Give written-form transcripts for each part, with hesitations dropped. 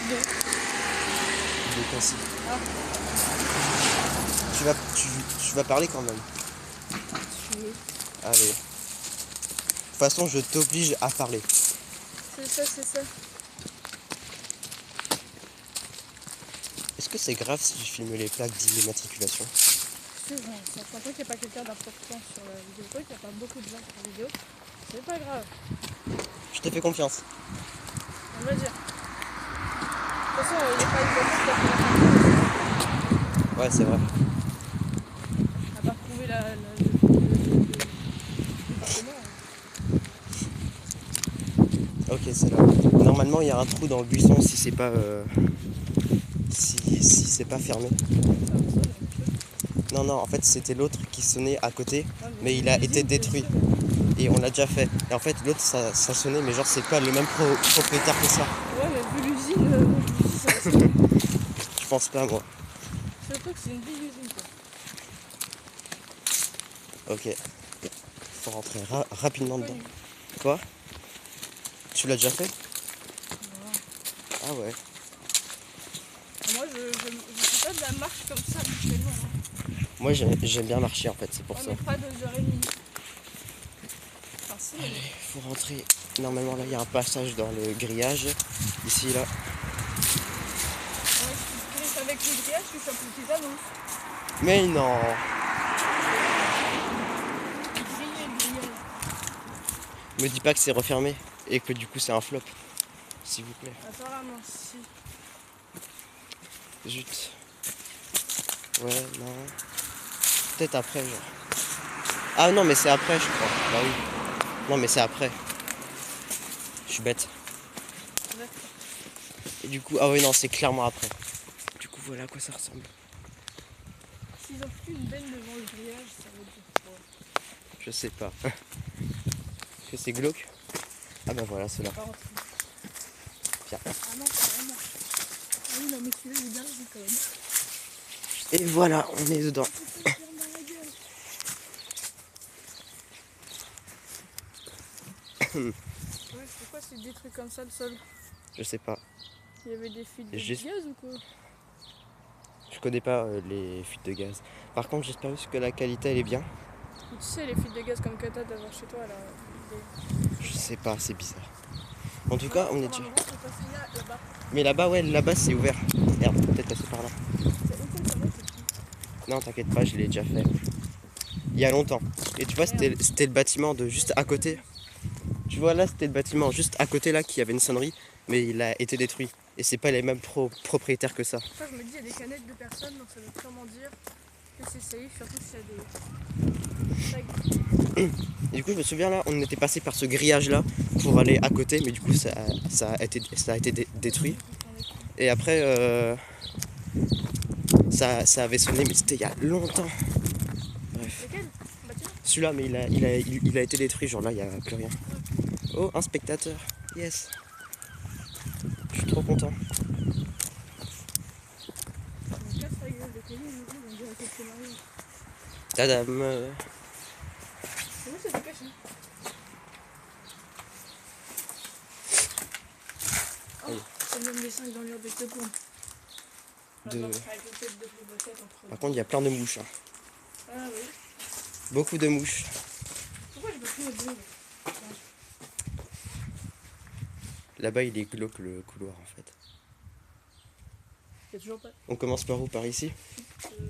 Deux. Donc ainsi. Ah. Tu vas parler quand même. Oui. Allez. De toute façon, je t'oblige à parler. C'est ça, c'est ça. Est-ce que c'est grave si je filme les plaques d'immatriculation? C'est vrai, ça. Tant qu'il n'y a pas quelqu'un d'important sur la vidéo, tant qu'il n'y a pas beaucoup de gens sur la vidéo, c'est pas grave. Je te fais confiance. On va dire. De toute façon, il n'est pas exactement ce Ouais, c'est vrai. à part prouver le département. Ok, c'est là. Normalement, il y a un trou dans le buisson si c'est pas si c'est pas fermé. Non, en fait, c'était l'autre qui sonnait à côté, mais il a été détruit. Et on l'a déjà fait. Et en fait, l'autre, ça sonnait, mais genre, c'est pas le même propriétaire que ça. Ouais, mais vu l'usine, ça va sonner. Je pense pas, moi. Surtout que c'est une vieille usine, quoi. Ok. Faut rentrer rapidement dedans. Oui. Quoi? Tu l'as déjà fait? Non. Ah ouais. Moi, je fais pas de la marche comme ça habituellement. Moi, j'aime bien marcher, en fait, c'est pour On ça. n'est pas 2h30. Enfin, si, mais... Allez, faut rentrer. Normalement, là, il y a un passage dans le grillage. Ici, là. Ouais, si tu avec le grillage, tu chopes une petite annonce. Mais non! Grillé. Me dis pas que c'est refermé et que du coup, c'est un flop. S'il vous plaît. Apparemment, si. Zut. Ouais, non. Peut-être après, genre. Ah non, mais c'est après, je crois. Bah oui. Non, mais c'est après. Je suis bête. Ouais. Et du coup, ah oui, non, c'est clairement après. Du coup, voilà à quoi ça ressemble. S'ils ont plus une benne devant le grillage, ça va dire quoi? Je sais pas. Est-ce que c'est glauque? Ah bah voilà, c'est là. Pas rentrer. Tiens. Ah non, c'est vraiment. Ah oui, non, mais celui-là, il est bien vu quand même. Et voilà, on est dedans. Ouais, pourquoi c'est détruit comme ça le sol? Je sais pas. Il y avait des fuites de Juste- gaz ou quoi? Je connais pas les fuites de gaz. Par contre, j'espère juste que la qualité elle est bien. Tu sais, les fuites de gaz comme que t'as d'avoir chez toi là. Je sais pas, c'est bizarre. En tout cas, on est déjà. Là-bas. Mais là-bas, ouais, là-bas c'est ouvert. Merde, peut-être passer par là. Non, t'inquiète pas, je l'ai déjà fait. Il y a longtemps. Et tu vois, c'était le bâtiment de juste à côté. Tu vois, là, c'était le bâtiment juste à côté là qui avait une sonnerie, mais il a été détruit. Et c'est pas les mêmes propriétaires que ça. Ça, je me dis, il y a des canettes de personnes, donc ça veut clairement dire que c'est safe, surtout s'il y a des tags. Et du coup, je me souviens là, on était passé par ce grillage là pour aller à côté, mais du coup, ça a été détruit. Et après, ça avait sonné, mais c'était il y a longtemps. Bref. Lequel? Bâtiment? Celui-là, mais il a été détruit, genre là, il n'y a plus rien. Oh, un spectateur. Yes. Je suis trop content. On casse la gueule de Kenny, on dirait que c'est Mario. Tadam. C'est où c'est caché? Oh, c'est le même dessin que dans l'heure des secondes. Par contre, il y a plein de mouches. Hein. Ah oui. Beaucoup de mouches. Pourquoi je peux plus me dire? Là-bas, il est glauque le couloir en fait. Il y a toujours pas. On commence par où? Par ici? Euh,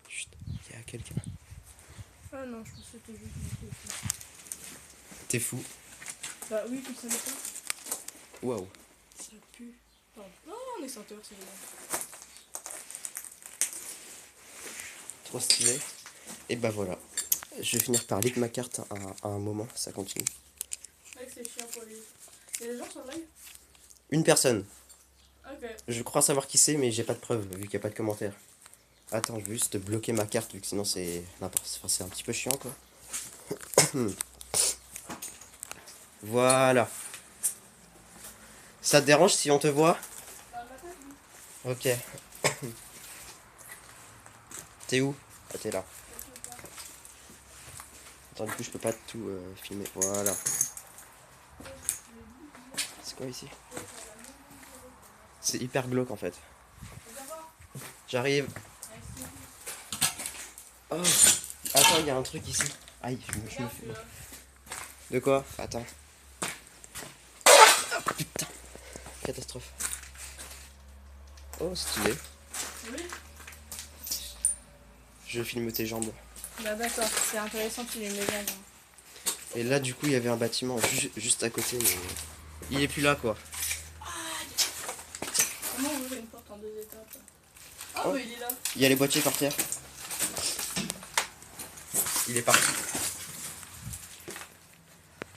Chut, il y a quelqu'un. Ah non, je pensais que c'était juste une chose. T'es fou. Bah oui, tu savais pas. Waouh. Ça pue. Pardon. Non, on est senteur, c'est bien. Trop stylé. Et bah voilà. Je vais finir par lire ma carte à un moment, ça continue. Mec, c'est chiant pour les. Il y a des gens sur le live? Une personne. Ok. Je crois savoir qui c'est, mais j'ai pas de preuve, vu qu'il n'y a pas de commentaire. Attends, je vais juste bloquer ma carte, vu que sinon c'est n'importe. Enfin, c'est un petit peu chiant, quoi. Voilà. Ça te dérange si on te voit? Ok. T'es où? Ah, t'es là. Attends, du coup, je peux pas tout filmer. Voilà. C'est quoi ici? C'est hyper glauque en fait. J'arrive. Oh. Attends, il y a un truc ici. Aïe, je me fais. De quoi? Attends. Putain. Catastrophe. Oh, stylé. Oui. Je filme tes jambes. Bah d'accord, c'est intéressant, tu les mets bien. Et là, du coup, il y avait un bâtiment juste à côté, mais il est plus là, quoi. Comment on ouvre une porte en 2 étapes? Ah Oh. bah il est là. Il y a les boîtiers par terre. Il est parti.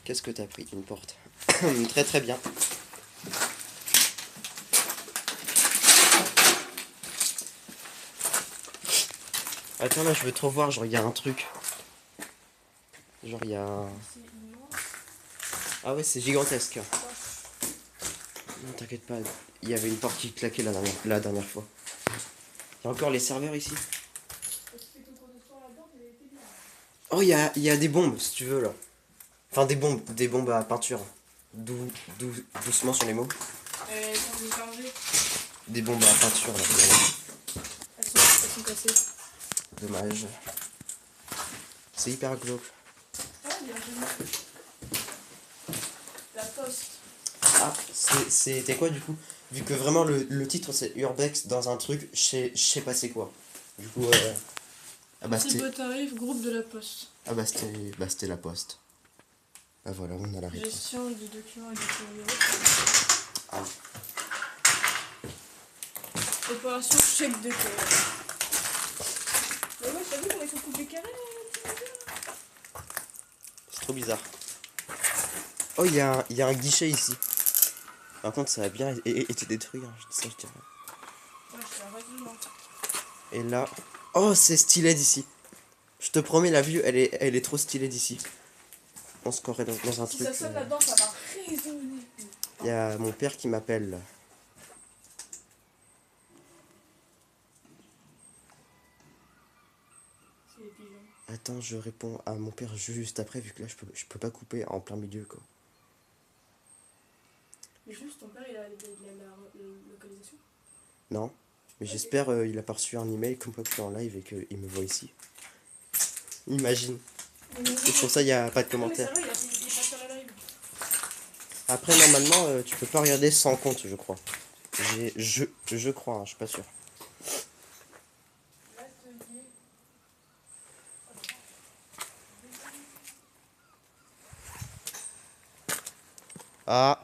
Qu'est-ce que t'as pris? Une porte. Très très bien. Attends, là, je veux trop voir. Genre, il y a un truc. Genre, il y a un... C'est immense. Ah ouais, c'est gigantesque. Non, t'inquiète pas. Il y avait une porte qui claquait la dernière fois. Il y a encore les serveurs ici. Oh, il y a des bombes, si tu veux, là. Enfin, des bombes à peinture. Doucement sur les mots. Elles sont déchargées. Des bombes à peinture, là. Elles sont cassées. Dommage. C'est hyper glauque. Ah, il y a un jeu. La poste. Ah, c'était quoi, du coup? Vu que vraiment, le titre, c'est Urbex dans un truc, je sais pas c'est quoi. Du coup, ah bah C'est c'était... beau tarif, groupe de la poste. Ah bah c'était la poste. Ah voilà, on a la réponse. Gestion du document et du courrier. Ah. Opération chèque de cœur. Mais ouais, t'as vu comment ils sont coupés carrés là? C'est trop bizarre. Oh, il y a un guichet ici. Par contre, ça a bien été détruit, hein. Ça, je dirais. Ouais, c'est un règlement. Et là... Oh, c'est stylé d'ici. Je te promets, la vue, elle est trop stylée d'ici. On se croirait dans un Si truc... ça sonne là-dedans, ça va résonner. Il y a mon père qui m'appelle, là. C'est les pigeons. Attends, je réponds à mon père juste après, vu que là, je peux pas couper en plein milieu, quoi. Mais juste, ton père, il a la localisation? Non, mais Ok. j'espère il a pas reçu un email comme quoi que je suis en live et qu'il me voit ici. Imagine. Et pour ça, il n'y a pas de Non, mais c'est commentaire. vrai, il est pas sur la live. Après, normalement, tu peux pas regarder sans compte, je crois. Je crois, hein, je suis pas sûr. L'atelier. Ah,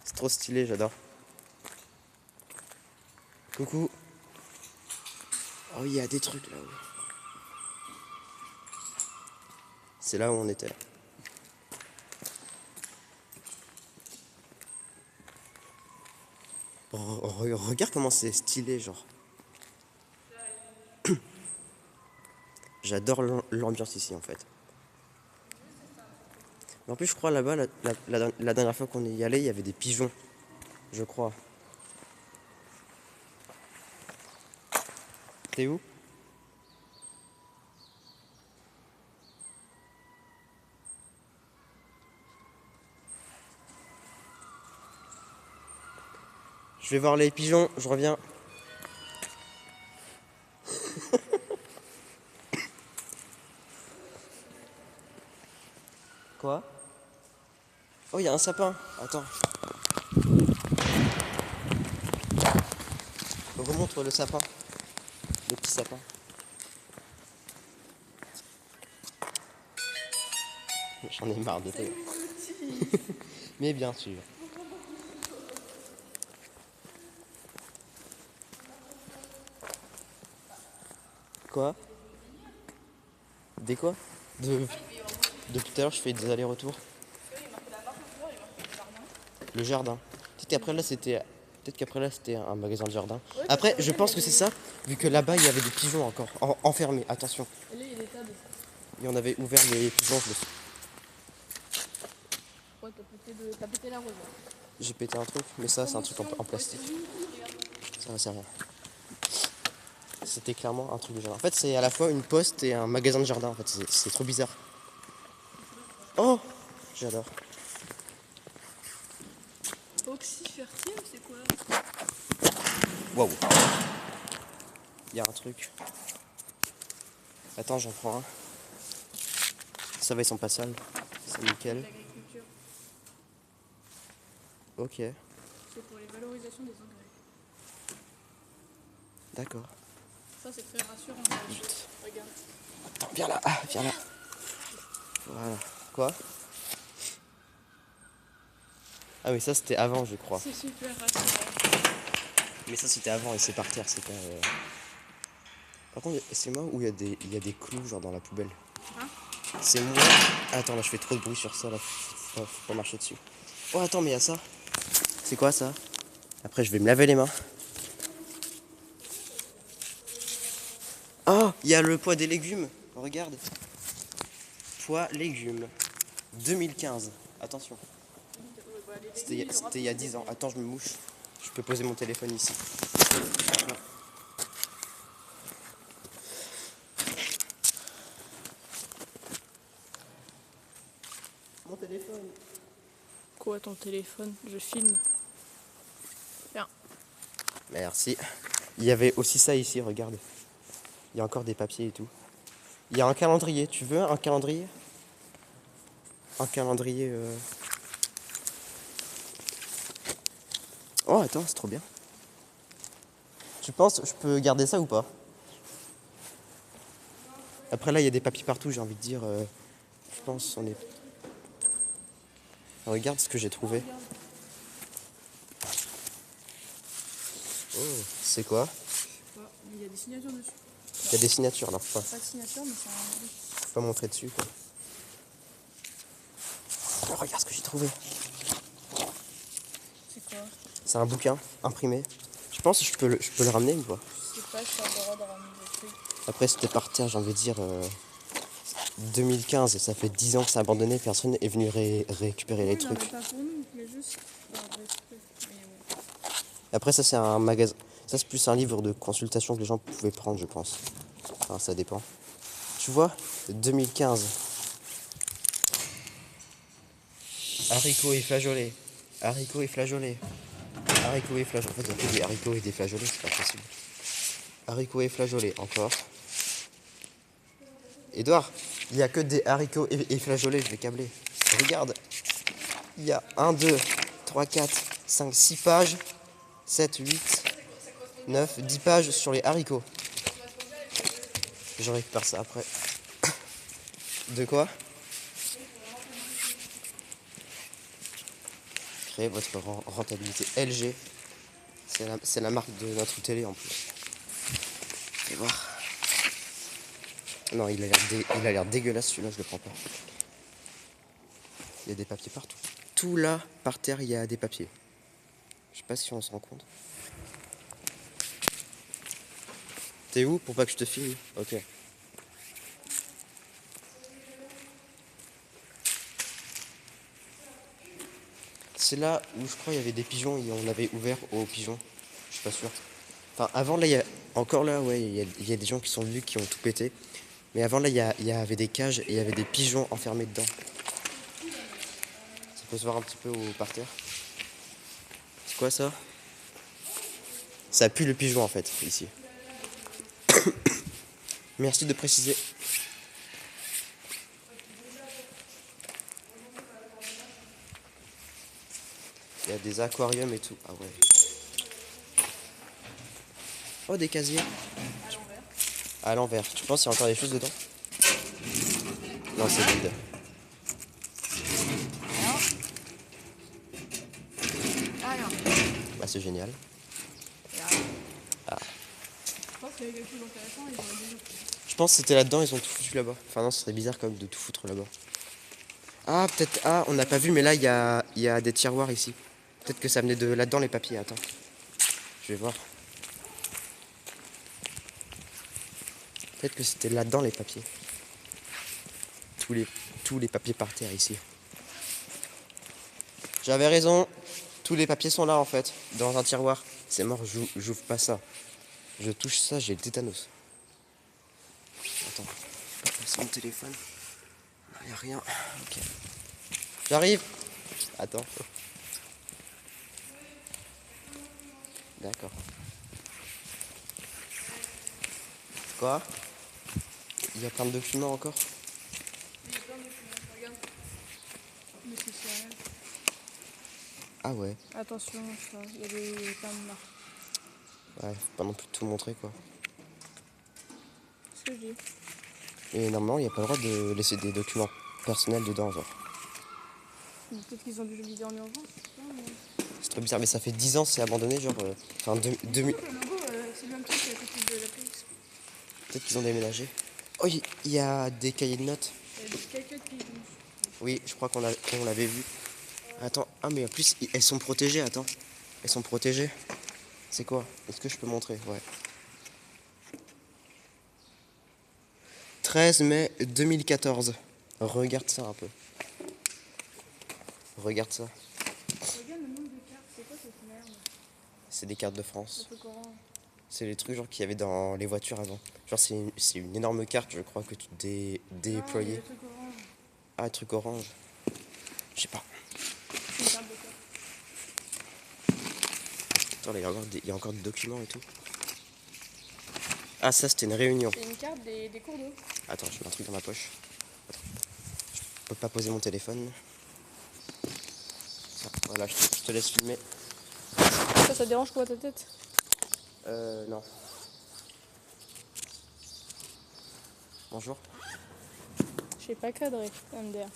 c'est trop stylé, j'adore. Coucou. Oh, il y a des trucs là-haut. C'est là où on était. Regarde comment c'est stylé, genre. J'adore l'ambiance ici, en fait. Mais en plus, je crois là-bas, la dernière fois qu'on y allait, il y avait des pigeons. Je crois. T'es où? Je vais voir les pigeons, je reviens. Quoi? Oh, il y a un sapin. Attends. Remonte le sapin. Le petit sapin. J'en ai marre de toi. Mais bien sûr. Quoi? Des quoi? Depuis tout à l'heure, je fais des allers-retours. Le jardin. Peut-être qu'après là, c'était un magasin de jardin. Ouais, Après, parce que je là, pense il y que a c'est des- ça, vu que là-bas, il y avait des pigeons encore, enfermés. Attention. Et là, il y a des tables. Et on avait ouvert les pigeons, Ouais, t'as pété la rose. j'ai pété un truc, mais ça, c'est un truc en plastique. Ça sert à rien. C'était clairement un truc de jardin. En fait, c'est à la fois une poste et un magasin de jardin. En fait, c'est trop bizarre. Oh, j'adore. Ok. Maxi fertile, c'est quoi? Waouh. Il y a un truc. Attends, j'en prends un. Ça va, ils sont pas sales. C'est nickel. L'agriculture, Ok, c'est pour les valorisations des engrais. d'accord. Ça, c'est très rassurant. Regarde. Attends, viens là, ah, viens là. Voilà. Quoi? Ah mais ça c'était avant je crois. C'est super rassurant. Mais ça c'était avant et c'est par terre, c'est pas... Par contre c'est moi où il y a des clous genre dans la poubelle. Hein? C'est moi... Attends là je fais trop de bruit sur ça là, faut pas marcher dessus. Oh attends mais il y a ça. C'est quoi ça? Après je vais me laver les mains. Oh il y a le poids des légumes, regarde. Poids légumes 2015, attention. C'était il y a 10 ans. Attends, je me mouche. Je peux poser mon téléphone ici. Mon téléphone. Quoi, ton téléphone? Je filme. Tiens. Merci. Il y avait aussi ça ici, regarde. Il y a encore des papiers et tout. Il y a un calendrier. Tu veux un calendrier? Un calendrier... Oh, attends, c'est trop bien. Tu penses je peux garder ça ou pas? Après là, il y a des papiers partout, j'ai envie de dire. Je pense on est... Regarde ce que j'ai trouvé. Oh, c'est quoi? Il y a des signatures dessus. Il y a des signatures là. Faut Pas de signature, mais c'est un... pas montrer dessus quoi. Oh, regarde ce que j'ai trouvé. C'est quoi? C'est un bouquin imprimé. Je pense que je peux le ramener ou pas? Je sais pas, je suis le droit de ramener des trucs. Après c'était par terre, j'ai envie de dire 2015, ça fait 10 ans que c'est abandonné, personne est venu récupérer les Oui, non, trucs. mais pas pour nous, mais juste pour des trucs. Mais ouais. Après ça c'est un magasin, ça c'est plus un livre de consultation que les gens pouvaient prendre je pense. Enfin ça dépend. Tu vois, 2015. Haricots et flageolets. Haricots et flageolets. Haricots et flageolets. En fait il y a que des haricots et des flageolets, c'est pas possible. Haricots et flageolets, encore. Edouard, il n'y a que des haricots et flageolets, je vais câbler. Regarde, il y a 1, 2, 3, 4, 5, 6 pages, 7, 8, 9, 10 pages sur les haricots. Je récupère ça après. De quoi? Créer votre rentabilité. LG, c'est la marque de notre télé en plus. Fais voir. Non, il a l'air dégueulasse celui-là, je le prends pas. Il y a des papiers partout. Tout là, par terre, il y a des papiers. Je sais pas si on se rend compte. T'es où pour pas que je te filme? Ok. C'est là où je crois il y avait des pigeons et on avait ouvert aux pigeons. Je suis pas sûr. Enfin, avant là, il y a encore là, ouais, il y a des gens qui sont venus qui ont tout pété. Mais avant là, il y avait des cages et il y avait des pigeons enfermés dedans. Ça peut se voir un petit peu au parterre. C'est quoi ça? Ça pue le pigeon en fait, ici. Merci de préciser. Il y a des aquariums et tout. Ah ouais. Oh, des casiers. À l'envers. Tu penses qu'il y a encore des choses dedans? Non, c'est vide. Alors, Bah, c'est génial. Ah. je pense qu'il y avait quelque chose d'intéressant et j'aurais déjà pris. Je pense que c'était là-dedans, ils ont tout foutu là-bas. Enfin non, ce serait bizarre quand même de tout foutre là-bas. Ah, peut-être... Ah, on n'a pas vu, mais là, il y a des tiroirs ici. Peut-être que ça venait de là-dedans, les papiers. Attends. Je vais voir. Peut-être que c'était là-dedans, les papiers. Tous les papiers par terre, ici. J'avais raison. Tous les papiers sont là, en fait. Dans un tiroir. C'est mort, j'ouvre pas ça. Je touche ça, j'ai le tétanos. Attends. C'est mon téléphone. Il n'y a rien. Ok. J'arrive. Attends. D'accord. Quoi? Il y a plein de documents encore? Il y a plein de documents, regarde. Mais c'est rien. Ah ouais. Attention, il y a des plein de marques. Ouais, faut pas non plus tout montrer quoi. C'est ce que je dis. Et normalement, il n'y a pas le droit de laisser des documents personnels dedans, genre. Peut-être qu'ils ont dû le vider en urgence. C'est trop bizarre, mais ça fait 10 ans, c'est abandonné, genre. Enfin, Le logo, c'est le même truc à côté de la police. peut-être qu'ils ont déménagé. Oh, il y a des cahiers de notes. Il y a des caquettes qui bougent. Oui, je crois qu'on l'avait vu. Attends, ah, mais en plus, elles sont protégées, attends. Elles sont protégées. C'est quoi? Est-ce que je peux montrer? Ouais. 13 mai 2014. Regarde ça un peu. Regarde ça. Regarde le nombre de cartes, c'est quoi cette merde? C'est des cartes de France. Le truc orange. C'est les trucs genre qu'il y avait dans les voitures avant. Genre c'est une énorme carte, je crois, que tu déployais. Le truc orange. Ah, truc orange. Je sais pas. C'est une carte de carte. Attends, là, il y a encore des documents et tout. Ah, ça, c'était une réunion. C'est une carte des cours d'eau. Attends, je mets un truc dans ma poche. Attends. Je peux pas poser mon téléphone. Ah, voilà, je te laisse filmer. Ça dérange quoi ta tête? Non. Bonjour. Je sais pas cadrer, MDR.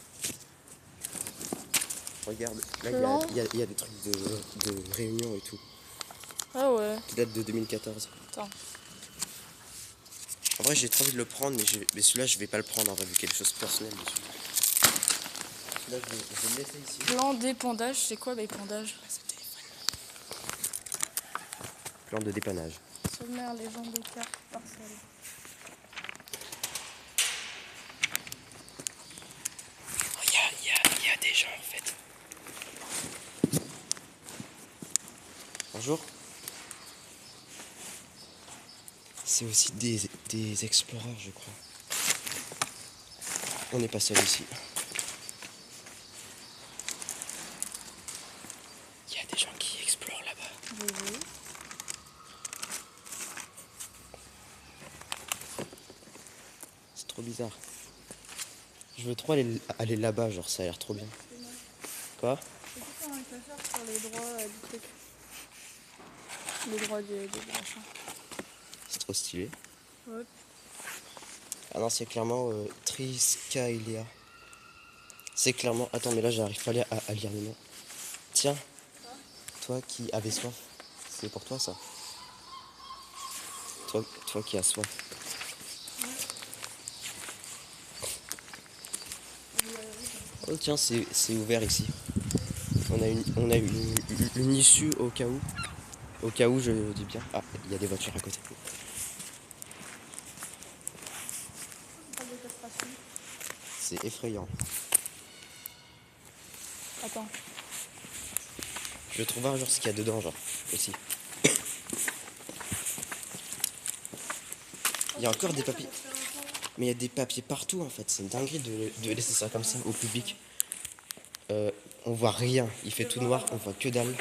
Regarde, là, Plan. il y a des trucs de réunion et tout. Ah ouais. Qui date de 2014. Attends. En vrai, j'ai trop envie de le prendre, mais celui-là, je vais pas le prendre, en vrai, vu qu'il y a quelque chose de personnel dessus. Celui-là, je vais le laisser ici. Plan d'épandage, c'est quoi l'épandage? Plan de dépannage. Sommaire, légende des cartes, parcelles. Oh, il y a des gens, en fait. Bonjour. C'est aussi des explorers, je crois. On n'est pas seul ici. Il y a des gens qui explorent là-bas. Oui, oui. C'est trop bizarre. Je veux trop aller là-bas, genre ça a l'air trop bien. Quoi? C'est tout un classeur sur les droits du truc. Les droits des machins. C'est trop stylé. Ouais. Ah non, c'est clairement Triskaïlia. C'est clairement... Attends, mais là, j'arrive pas à lire le nom. Tiens, toi qui avais soif, c'est pour toi, ça. Toi qui as soif. Oh, tiens, c'est ouvert ici. On a une issue au cas où. Au cas où, je dis bien. Ah, il y a des voitures à côté. C'est effrayant. Attends. Je veux trop voir genre ce qu'il y a dedans, genre, aussi. Il y a encore des papiers. Mais il y a des papiers partout, en fait. C'est une dinguerie de laisser ça comme ça au public. On voit rien. Il fait tout noir, on voit que dalle.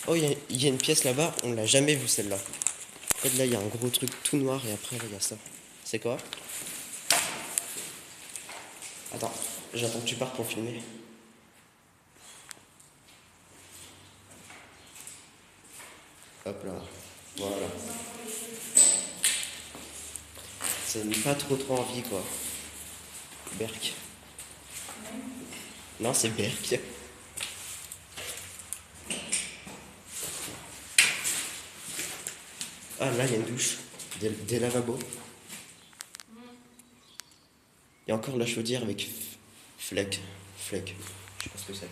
Oh, il y a une pièce là-bas, on l'a jamais vue celle-là. En fait, là, il y a un gros truc tout noir et après, là, il y a ça. C'est quoi? Attends, j'attends que tu partes pour filmer. Hop là, voilà. Ça n'a pas trop envie, quoi. Berk. Non, c'est Berk. Ah, là, il y a une douche. Des lavabos. Il y a encore la chaudière avec Fleck. Je sais pas ce que c'est.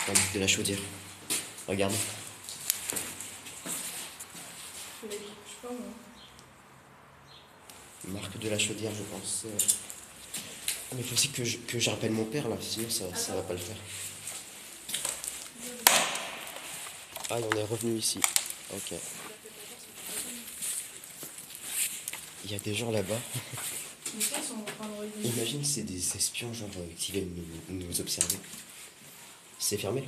C'est un truc de la chaudière. Regarde. Je sais pas moi. Marque de la chaudière, je pense. Mais il faut aussi que je rappelle mon père là, sinon ça va pas le faire. Ah, et on est revenu ici. Ok. Il y a des gens là-bas. Mais ça, ils sont en train de regarder. Imagine c'est des espions genre qui viennent nous observer. C'est fermé.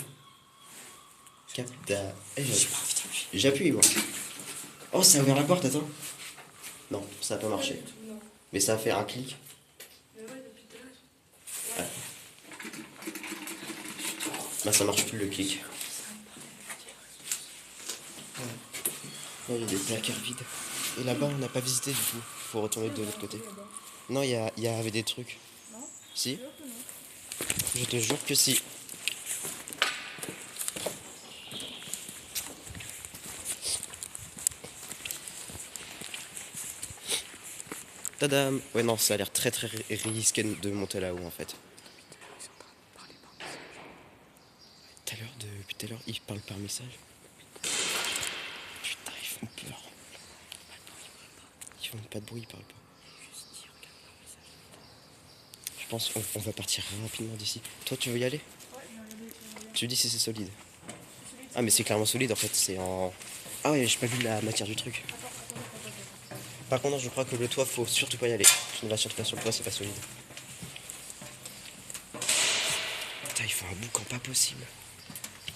Capta. J'appuie moi. Oh ça a ouvert la porte, attends. Non, ça a pas marché. Non. Mais ça a fait un clic. Mais ouais, depuis tout à l'heure. Bah ça marche plus le clic. Là il y a des placards vides. Et là-bas on n'a pas visité du tout. Faut retourner de l'autre côté. Non, il y avait des trucs. Non. Si? Je jure que non. Je te jure que si. Tadam! Ouais non, ça a l'air très très risqué de monter là-haut en fait. Depuis tout à l'heure, ils parlent par message. Putain, ils font peur. Ils font pas de bruit, ils parlent pas. Je pense qu'on va partir rapidement d'ici. Toi, tu veux y aller? Ouais, j'ai regardé. Tu dis si c'est solide. Ah, mais c'est clairement solide en fait, c'est en. Ah ouais, j'ai pas vu la matière du truc. Par contre, je crois que le toit, faut surtout pas y aller. Tu ne vas surtout pas sur le toit, c'est pas solide. Putain, ils font un boucan pas possible.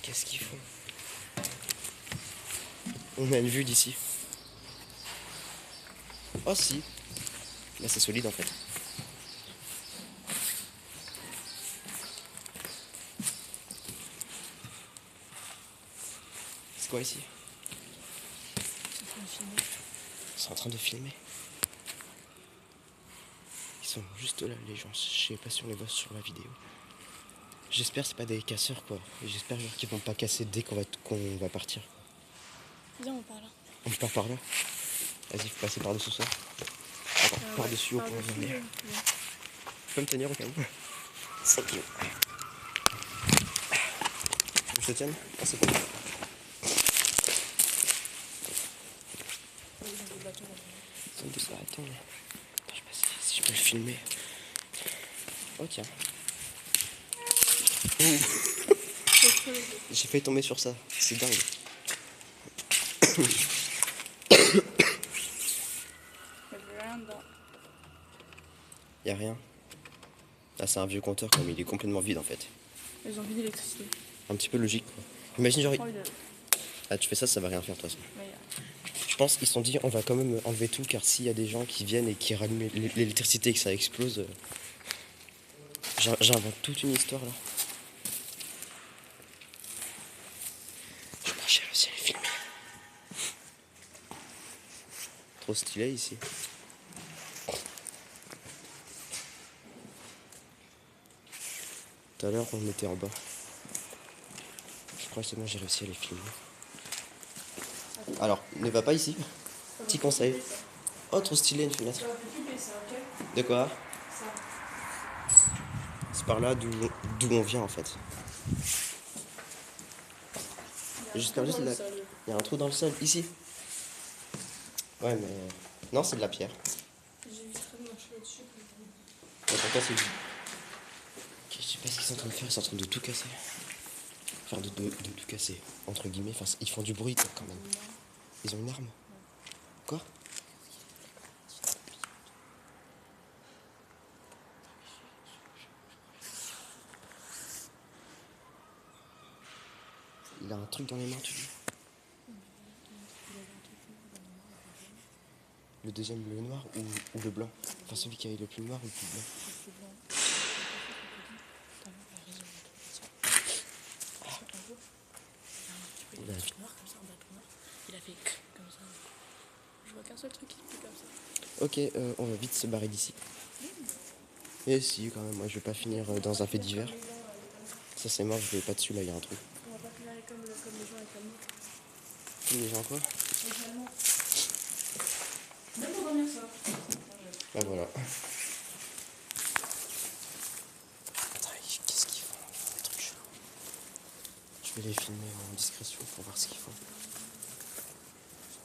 Qu'est-ce qu'ils font? On a une vue d'ici. Oh si. Là, c'est solide en fait. C'est quoi ici? Ils sont en train de filmer. Ils sont juste là, les gens. Je sais pas si on les voit sur la vidéo. J'espère que c'est pas des casseurs quoi. J'espère genre qu'ils vont pas casser dès qu'on va partir. Viens, on part là. On part par là. Vas-y, faut passer par-dessous ça. Attends, par-dessus au point de venir. Tu peux me tenir au cas où? C'est cute. Je te tienne? Ah, c'est bon. C'est des bâtons. Attends, je sais pas si je peux le filmer. Oh tiens. J'ai failli tomber sur ça. C'est dingue. Y'a rien. Là, c'est un vieux compteur, comme il est complètement vide en fait. Ils ont vidé l'électricité. Un petit peu logique quoi. Imagine genre. Oh, il a- Ah, tu fais ça, ça va rien faire de toute façon. Mais, Je pense qu'ils se sont dit, on va quand même enlever tout, car s'il y a des gens qui viennent et qui rallument l'électricité et que ça explose. J'invente toute une histoire là. Je crois que j'ai réussi à les filmer. Trop stylé ici. Tout à l'heure on était en bas. Je crois que c'est bon, j'ai réussi à les filmer. Alors, ne va pas ici. Petit conseil. Oh, trop stylé une fenêtre. ça va plus couper ça, ok? De quoi? Ça. C'est par là d'où on vient en fait. J'espère juste là. Il y a un trou dans le sol, ici. Ouais, mais. Non, c'est de la pierre. J'éviterai de marcher là-dessus. Mais pourquoi c'est du. Ok, je sais pas ce qu'ils sont en train de faire, ils sont en train de tout casser. Enfin, de tout casser, entre guillemets. Enfin, ils font du bruit quoi, quand même. Ils ont une arme. Quoi? Il a un truc dans les mains, tu dis? Le deuxième, le noir ou le blanc? Enfin, celui qui a le plus noir ou le plus blanc? Il a un truc noir comme ça, un bateau noir. Il a fait comme ça. Je vois qu'un seul truc qui fait comme ça. Ok, on va vite se barrer d'ici. Et si, quand même, moi je vais pas finir dans un fait divers. Ça c'est mort, je vais pas dessus, là il y a un truc. On va pas finir comme les gens avec la mort. Comme les gens quoi? Même pour dormir ça. Ah voilà. Attends, qu'est-ce qu'ils font? Ils font des trucs chelous. Je vais les filmer en discrétion pour voir ce qu'ils font.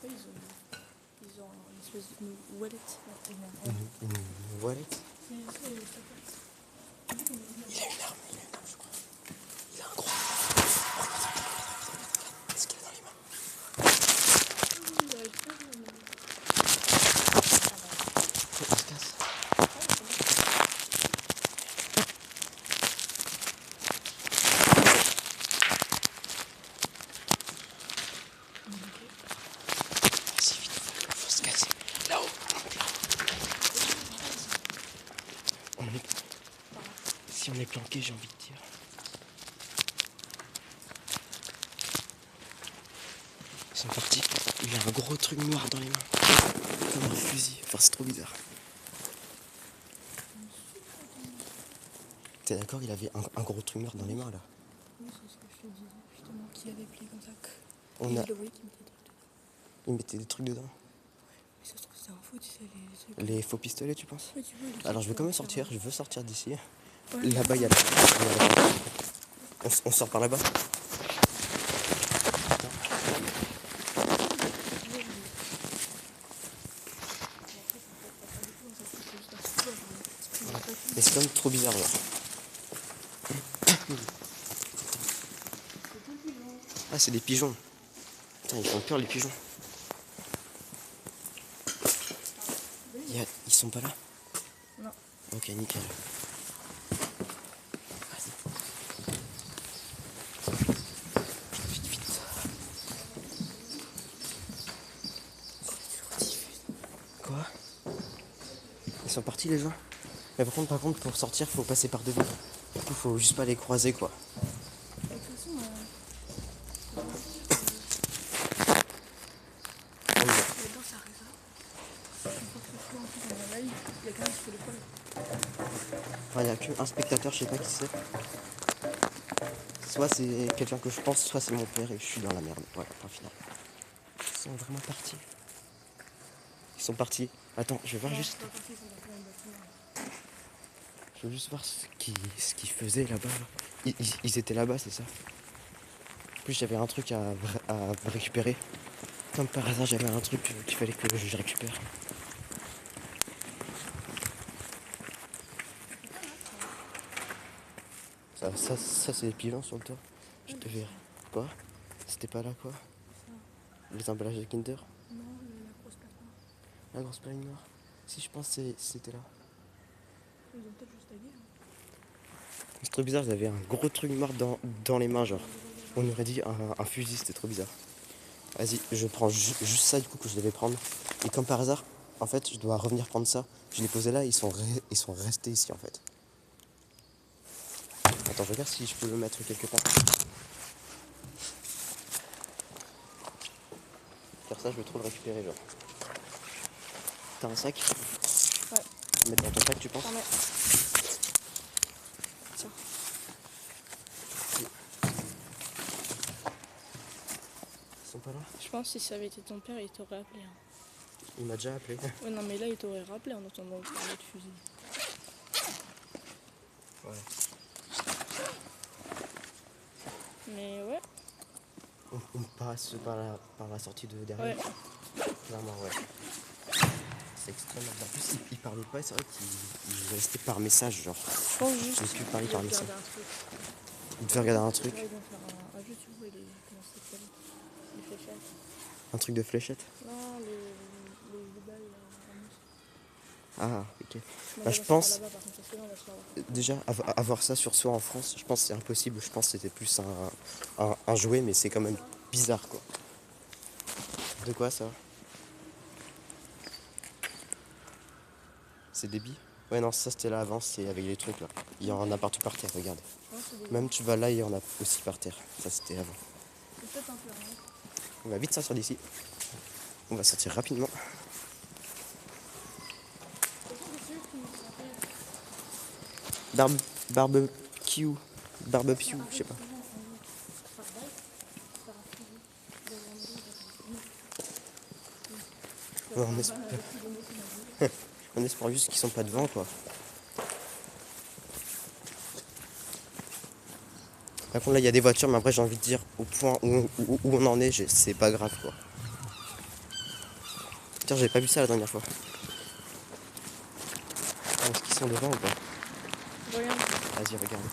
Je sais pas, ils ont une espèce de wallet. Une voilette? C'est ça, il Il a une arme, je crois. Il a un gros. Qu'est-ce qu'il a dans les mains? Il se casse. Ici on est planqué, j'ai envie de dire. Ils sont partis. Il a un gros truc noir dans les mains. Comme un fusil. Enfin c'est trop bizarre. T'es d'accord, il avait un gros truc noir dans les mains là. Oui, c'est ce que je te disais, justement, qui avait plié comme ça. On a... Il le voyait qui mettait des trucs dedans. Il mettait des trucs dedans. Mais ça se trouve, c'est un faux, tu sais, les trucs. Les faux pistolets tu penses? Ouais, tu vois, les Alors je trucs vais quand même pour sortir, faire, je veux sortir d'ici. Ouais. Là-bas il y a la... On sort par là-bas. Mais c'est quand même trop bizarre genre. Ah c'est des pigeons. Putain ils font peur les pigeons. Ils sont pas là? Non. Ok nickel. Vite, vite. Quoi? Ils sont partis les gens? Mais par contre pour sortir faut passer par devant. Du coup faut juste pas les croiser quoi. De toute façon, On y va. là-dedans, ça résonne. Une fois que ce soit en plus dans la veille, il y a quelqu'un qui fait le poil. Il n'y a qu'un spectateur, je sais pas qui c'est. Soit c'est quelqu'un que je pense, soit c'est mon père et je suis dans la merde. Voilà, point final. Ils sont vraiment partis. Ils sont partis. Attends, je vais voir juste. Je veux juste voir ce qu'ils faisaient là-bas. Ils étaient là-bas, c'est ça. En plus, j'avais un truc à récupérer. Comme par hasard, j'avais un truc qu'il fallait que je récupère. Ça c'est des pigeons sur le toit. Je te verrai. Quoi? C'était pas là quoi? Les emballages de Kinder? Non, la grosse plaque noire. La grosse plaque noire? Si, je pense que c'était là. Ils ont peut-être juste tagué. C'est trop bizarre, j'avais un gros truc noir dans les mains, genre. On aurait dit un fusil, c'était trop bizarre. Vas-y, je prends juste ça du coup que je devais prendre. Et comme par hasard, en fait, je dois revenir prendre ça. Je l'ai posé là, ils sont restés ici en fait. Attends, je regarde si je peux le mettre quelque part. Faire ça, je veux trop le récupérer, genre. T'as un sac? Ouais. Tu peux mettre dans ton sac, tu penses? Tiens. Ils sont pas là? Je pense que si ça avait été ton père, il t'aurait appelé. Hein. Il m'a déjà appelé. Ouais, non, mais là, il t'aurait rappelé en entendant parler de fusil. Ouais. Mais ouais. On passe par la sortie de derrière. Ouais. Clairement, ouais. C'est extrêmement. En plus, il parlait pas, c'est vrai qu'il restait par message, genre. Je pense juste. J'ai pu parler par qu'il message. regardait un truc. Il devait regarder un truc. Ouais, ils vont faire un jeu, tu vois, comment ça s'appelle? Les fléchettes. Un truc de fléchette. Non, les balles en mousse. Ah, ok. Moi, Bah, j'avais je fait pense. par là-bas, par contre, parce que là, on va se faire voir. Déjà, avoir ça sur soi en France, je pense que c'est impossible. Je pense que c'était plus un jouet, mais c'est quand même bizarre, quoi. De quoi ça? C'est des billes? Ouais, non, ça c'était là avant, c'est avec les trucs là. Il y en a partout par terre, regarde. Je pense que c'est des Même tu vas là, il y en a aussi par terre. Ça c'était avant. C'est peut-être un peu rien. On va vite sortir d'ici. On va sortir rapidement. Barbecue. Barbecue, je sais pas. Ouais, on espère juste qu'ils sont pas devant quoi. Par contre là il y a des voitures mais après j'ai envie de dire au point où on en est, c'est pas grave quoi. Tiens j'avais pas vu ça la dernière fois. Ah, est-ce qu'ils sont devant ou pas? Voyons. Vas-y regarde.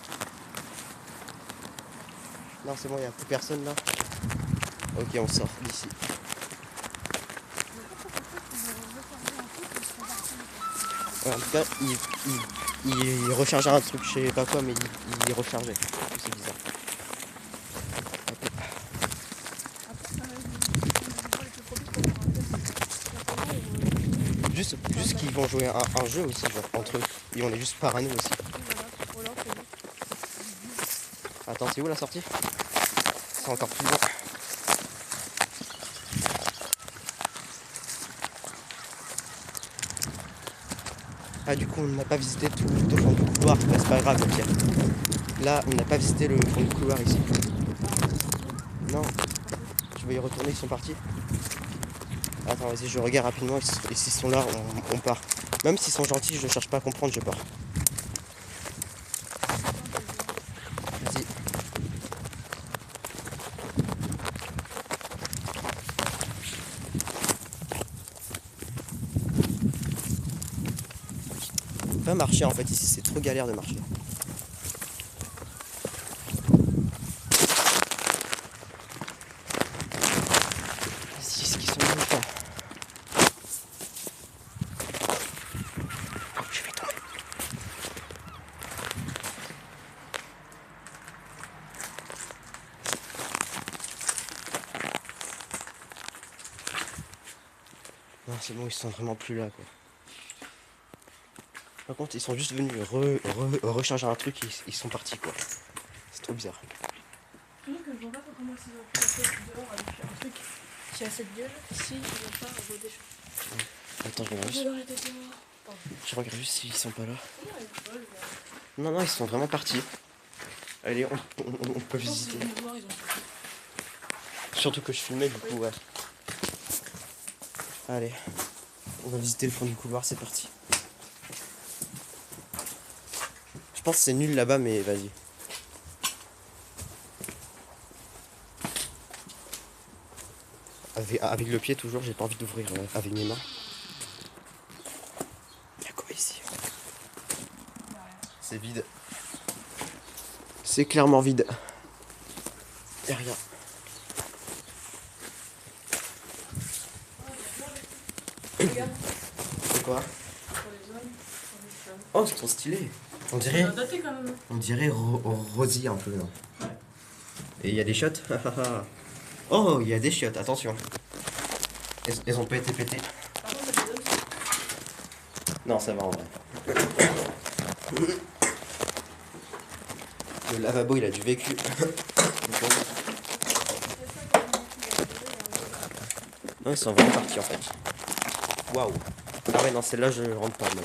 Non c'est bon, il n'y a plus personne là. Ok on sort d'ici. Ouais, en tout cas il rechargeait un truc, je sais pas quoi mais il rechargeait. C'est bizarre. Juste qu'ils vont jouer un jeu aussi, genre, entre eux. Et on est juste parano aussi. Voilà, c'est juste Attends, c'est où la sortie? C'est encore plus loin. Ah, du coup, on n'a pas visité tout au fond du couloir. Bah, c'est pas grave, au pire. Là, on n'a pas visité le fond du couloir ici. Non. Tu veux y retourner, ils sont partis? Attends, vas-y, je regarde rapidement. Et s'ils sont là, on part. Même s'ils sont gentils, je cherche pas à comprendre, je pars. Vas-y. On peut pas marcher en fait ici, c'est trop galère de marcher. Vas-y, est-ce qu'ils sont là ou pas? Oh, je vais tomber. Non, c'est bon, ils sont vraiment plus là quoi. Par contre, ils sont juste venus recharger un truc et ils sont partis quoi. C'est trop bizarre. Surtout que je vois pas comment ils ont pu passer dehors avec un truc qui a cette gueule si ils n'ont pas redéchanté. Attends, je regarde juste. Je regarde juste s'ils sont pas là. Non, non, ils sont vraiment partis. Allez, on peut visiter. Surtout que je filmais du coup, ouais. Allez, on va visiter le fond du couloir, c'est parti. Je pense que c'est nul là-bas, mais vas-y. Avec le pied toujours, j'ai pas envie d'ouvrir avec mes mains. Y'a quoi ici? C'est vide. C'est clairement vide. Y'a rien. Regarde, C'est quoi? pour les hommes, Oh, c'est trop stylé. On dirait, daté quand même. on dirait Rosie un peu là. Ouais. Et il y a des chiottes. Oh, il y a des chiottes, attention. Elles ont pas été pétées. Par contre, c'est des hommes. Non, ça va en vrai. Le lavabo il a du vécu. Non, ils sont vraiment partis en fait. Waouh. Ah ouais, non, celle-là je rentre pas. Mais...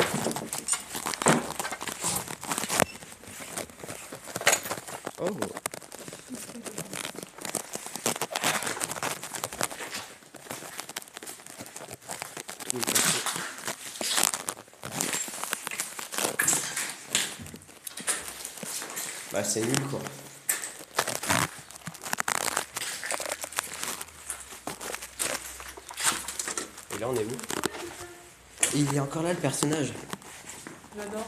Oh. Tout est cassé. Bah c'est nul quoi. Et là on est où? Il est encore là le personnage. J'adore.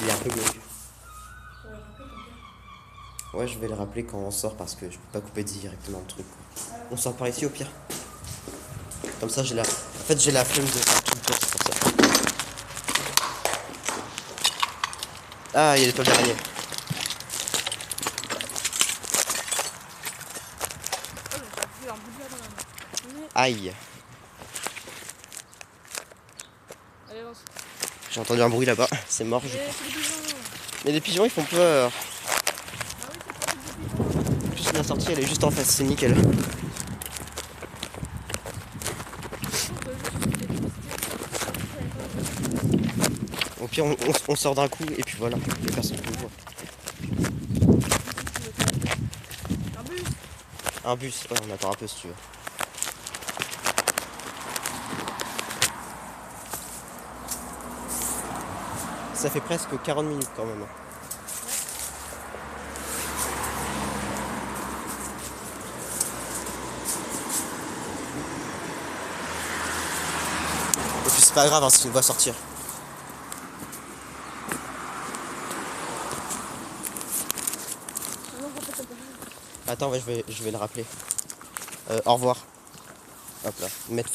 Il est un peu glauque. Ouais, je vais le rappeler quand on sort parce que je peux pas couper directement le truc quoi. On sort par ici au pire. Comme ça j'ai la... En fait j'ai la flemme de faire tout le tour, c'est pour ça. Ah, il y a des toiles d'araignée. Aïe. Allez, lance. J'ai entendu un bruit là-bas, c'est mort. C'est des pigeons. Mais les pigeons ils font peur. Ah oui, c'est pas des pigeons. En plus la sortie elle est juste en face, c'est nickel. Au pire on sort d'un coup et puis voilà, les personnes qui nous voient. Un bus. Un bus, ouais on attend un peu si tu veux. Ça fait presque 40 minutes quand même. Et puis c'est pas grave hein, si on va sortir. Attends, ouais, je vais le rappeler. Au revoir. Hop là, mettre